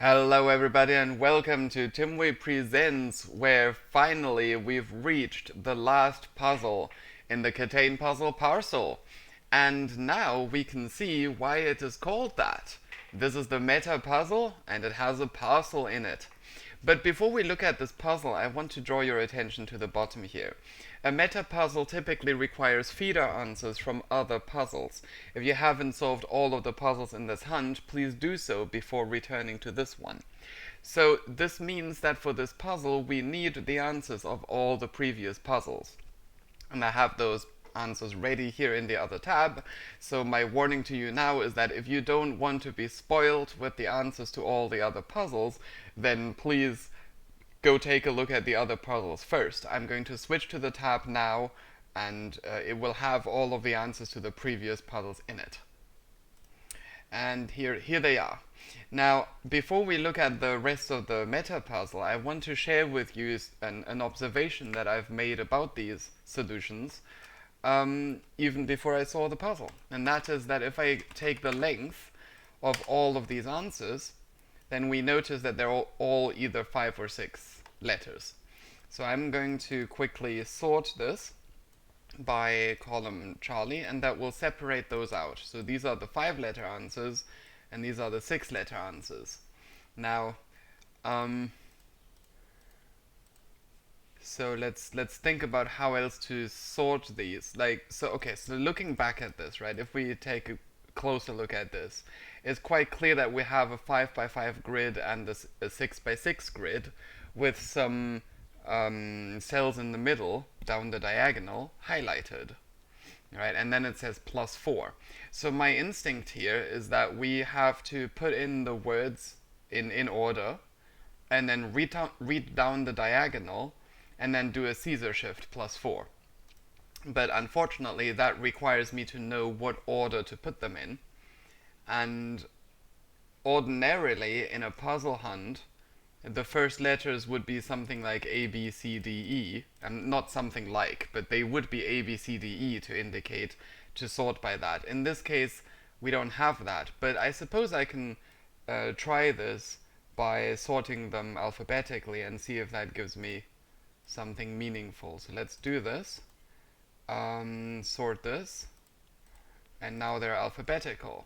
Hello everybody and welcome to Timway Presents, where finally we've reached the last puzzle in the KTANE Puzzle Parcel. And now we can see why it is called that. This is the meta puzzle and it has a parcel in it. But before we look at this puzzle, I want to draw your attention to the bottom here. A meta puzzle typically requires feeder answers from other puzzles. If you haven't solved all of the puzzles in this hunt, please do so before returning to this one. So this means that for this puzzle, we need the answers of all the previous puzzles. And I have those answers ready here in the other tab. So my warning to you now is that if you don't want to be spoiled with the answers to all the other puzzles, then please go take a look at the other puzzles first. I'm going to switch to the tab now, and it will have all of the answers to the previous puzzles in it. And here they are. Now, before we look at the rest of the meta puzzle, I want to share with you an observation that I've made about these solutions even before I saw the puzzle. And that is that if I take the length of all of these answers, then we notice that they're all either 5 or 6 letters. So I'm going to quickly sort this by column Charlie, and that will separate those out. So these are the 5-letter answers, and these are the 6-letter answers. Now, so let's think about how else to sort these. So looking back at this, right? If we take a closer look at this, it's quite clear that we have a 5 by 5 grid and a 6 by 6 grid with some cells in the middle down the diagonal highlighted, right? And then it says +4. So my instinct here is that we have to put in the words in order, and then read down the diagonal, and then do a Caesar shift +4. But unfortunately, that requires me to know what order to put them in. And ordinarily, in a puzzle hunt, the first letters would be something like A, B, C, D, E. And not something like, but they would be A, B, C, D, E to indicate to sort by that. In this case, we don't have that. But I suppose I can try this by sorting them alphabetically and see if that gives me something meaningful. So let's do this. Sort this. And now they're alphabetical.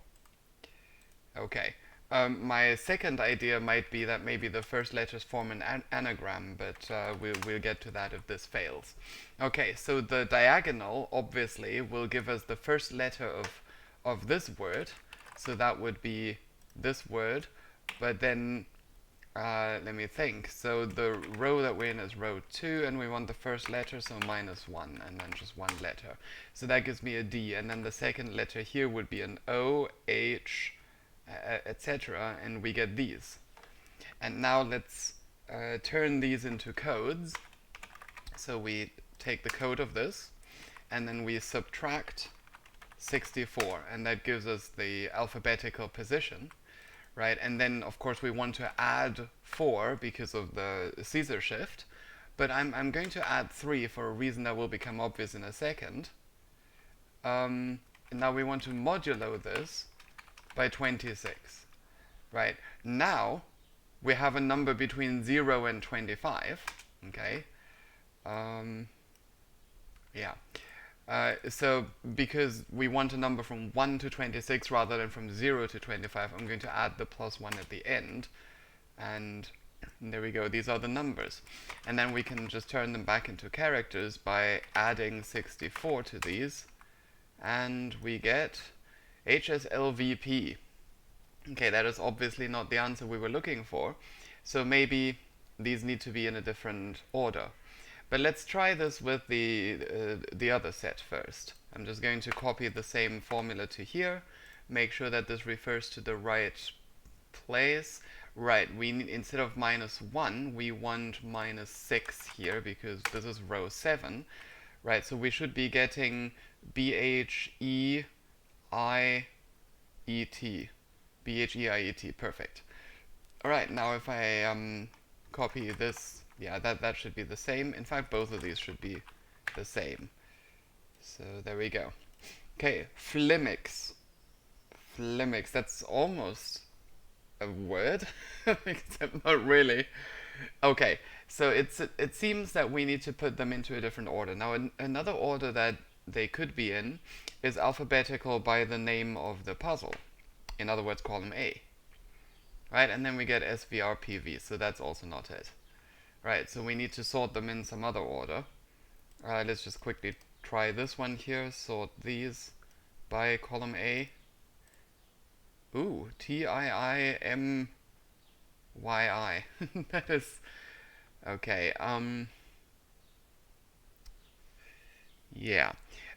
Okay. My second idea might be that maybe the first letters form an anagram, but we'll get to that if this fails. Okay, so the diagonal obviously will give us the first letter of this word, so that would be this word, but then let me think. So the row that we're in is row 2, and we want the first letter, so -1, and then just one letter. So that gives me a D, and then the second letter here would be an O, H, etc., and we get these. And now let's turn these into codes. So we take the code of this, and then we subtract 64, and that gives us the alphabetical position. Right, and then of course we want to add 4 because of the Caesar shift, but I'm going to add 3 for a reason that will become obvious in a second. And now we want to modulo this by 26. Right, now we have a number between 0 and 25. Okay, yeah. So because we want a number from 1 to 26 rather than from 0 to 25, I'm going to add the +1 at the end. And there we go, these are the numbers. And then we can just turn them back into characters by adding 64 to these. And we get HSLVP. Okay, that is obviously not the answer we were looking for. So maybe these need to be in a different order. But let's try this with the other set first. I'm just going to copy the same formula to here, make sure that this refers to the right place. Right, we need, instead of -1, we want -6 here because this is row 7. Right, so we should be getting BHEIET. BHEIET, perfect. Alright, now if I copy this, yeah, that should be the same. In fact, both of these should be the same. So there we go. Okay, Flimix. Flimix, that's almost a word? Except not really. Okay, so it seems that we need to put them into a different order. Now, another order that they could be in is alphabetical by the name of the puzzle. In other words, column A. Right, and then we get SVRPV, so that's also not it. Right, so we need to sort them in some other order. Let's just quickly try this one here, sort these by column A. Ooh, TIIMYI. That is... Okay, yeah.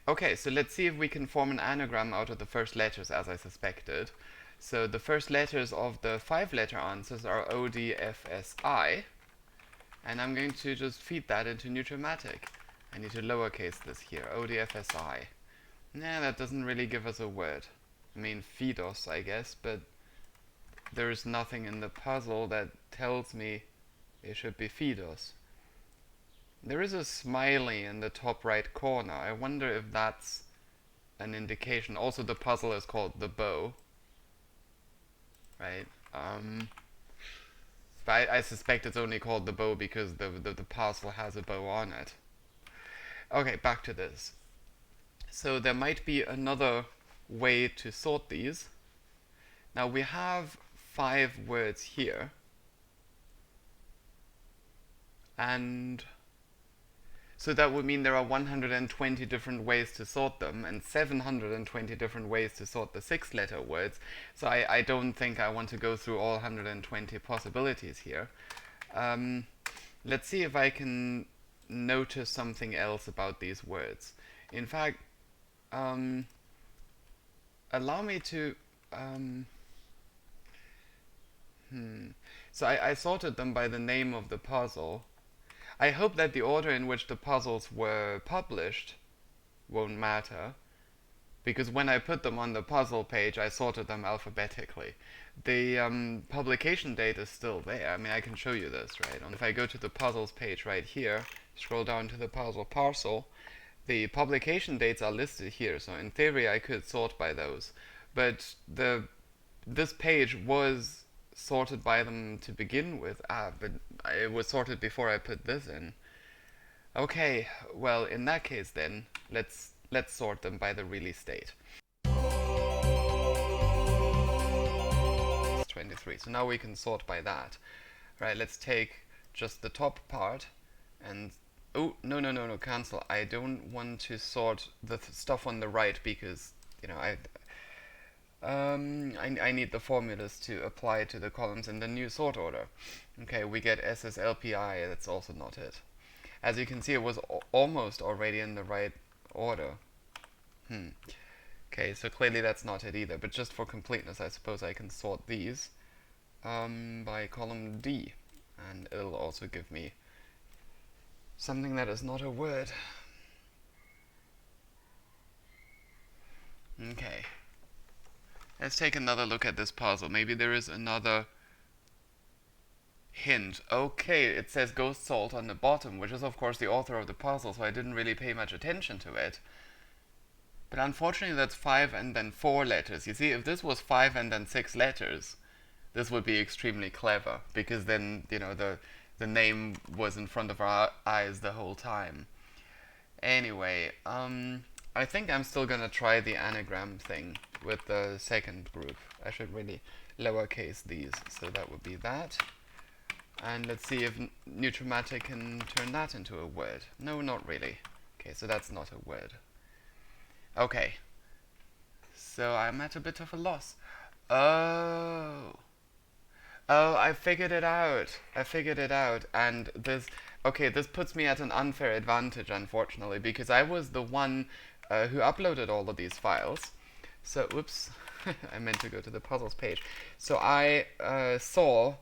Okay, so let's see if we can form an anagram out of the first letters, as I suspected. So the first letters of the 5-letter answers are O, D, F, S, I. And I'm going to just feed that into Nutramatic. I need to lowercase this here, O, D, F, S, I. Nah, that doesn't really give us a word. I mean, Fidos, I guess, but there's nothing in the puzzle that tells me it should be Fidos. There is a smiley in the top right corner. I wonder if that's an indication. Also, the puzzle is called The Bow. Right? But I suspect it's only called The Bow because the parcel has a bow on it. Okay, back to this. So there might be another way to sort these. Now we have 5 words here. And so that would mean there are 120 different ways to sort them and 720 different ways to sort the 6-letter words. So I don't think I want to go through all 120 possibilities here. Let's see if I can notice something else about these words. In fact, allow me to... So I sorted them by the name of the puzzle. I hope that the order in which the puzzles were published won't matter, because when I put them on the puzzle page, I sorted them alphabetically. The publication date is still there. I mean, I can show you this, right? And if I go to the puzzles page right here, scroll down to the puzzle parcel, the publication dates are listed here, so in theory I could sort by those. But this page was sorted by them to begin with. But it was sorted before I put this in. Okay, well, in that case then, let's sort them by the release date. It's 23, so now we can sort by that. Right, let's take just the top part and... Oh, no, cancel. I don't want to sort the stuff on the right because, you know, I need the formulas to apply to the columns in the new sort order. Okay, we get SSLPI, that's also not it. As you can see, it was almost already in the right order. Okay, so clearly that's not it either, but just for completeness, I suppose I can sort these by column D, and it'll also give me something that is not a word. Okay. Let's take another look at this puzzle. Maybe there is another hint. Okay, it says GhostSalt on the bottom, which is of course the author of the puzzle, so I didn't really pay much attention to it. But unfortunately that's 5 and then 4 letters. You see, if this was 5 and then 6 letters, this would be extremely clever, because then, you know, the name was in front of our eyes the whole time. Anyway, I think I'm still gonna try the anagram thing with the second group. I should really lowercase these, so that would be that. And let's see if Nutramatic can turn that into a word. No, not really. Okay, so that's not a word. Okay. So I'm at a bit of a loss. Oh, I figured it out. And this... Okay, this puts me at an unfair advantage, unfortunately, because I was the one who uploaded all of these files. So, oops, I meant to go to the puzzles page. So I saw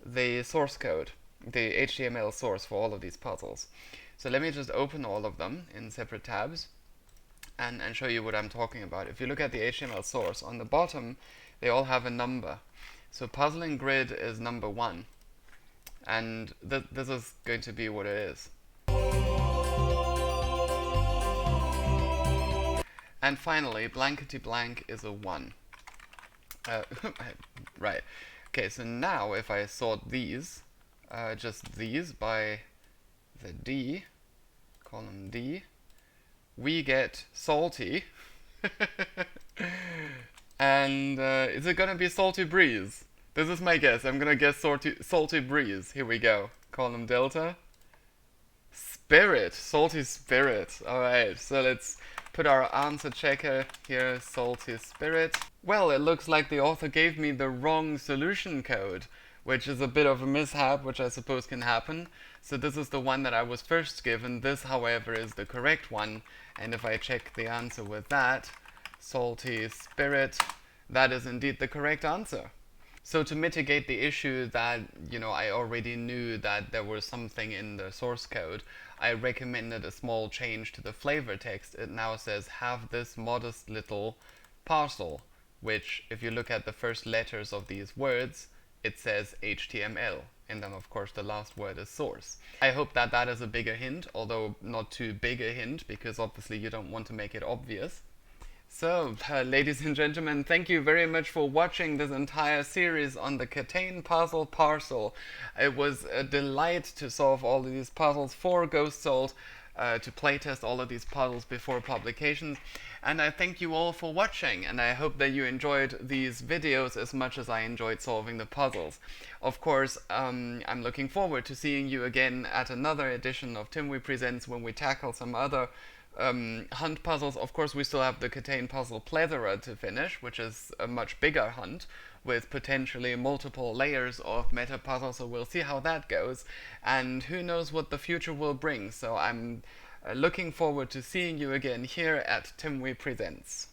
the source code, the HTML source for all of these puzzles. So let me just open all of them in separate tabs and show you what I'm talking about. If you look at the HTML source, on the bottom, they all have a number. So puzzling grid is number 1. And this is going to be what it is. And finally, blankety blank is a 1. Right. Okay, so now if I sort these, just these by the D, column D, we get salty. And is it gonna be salty breeze? This is my guess. I'm gonna guess salty breeze. Here we go. Column delta. Spirit. Salty spirit. Alright, so let's put our answer checker here. Salty spirit. Well, it looks like the author gave me the wrong solution code, which is a bit of a mishap, which I suppose can happen. So this is the one that I was first given. This, however, is the correct one. And if I check the answer with that, salty spirit, that is indeed the correct answer. So to mitigate the issue that, I already knew that there was something in the source code, I recommended a small change to the flavor text. It now says, have this modest little parcel, which, if you look at the first letters of these words, it says HTML. And then, of course, the last word is source. I hope that that is a bigger hint, although not too big a hint, because obviously you don't want to make it obvious. So, ladies and gentlemen, thank you very much for watching this entire series on the KTANE Puzzle Parcel. It was a delight to solve all of these puzzles for GhostSalt, to playtest all of these puzzles before publications. And I thank you all for watching, and I hope that you enjoyed these videos as much as I enjoyed solving the puzzles. Of course, I'm looking forward to seeing you again at another edition of Tim We Presents when we tackle some other hunt puzzles. Of course, we still have the KTANE Puzzle Plethora to finish, which is a much bigger hunt with potentially multiple layers of meta puzzles, so we'll see how that goes, and who knows what the future will bring. So I'm looking forward to seeing you again here at Tim We Presents.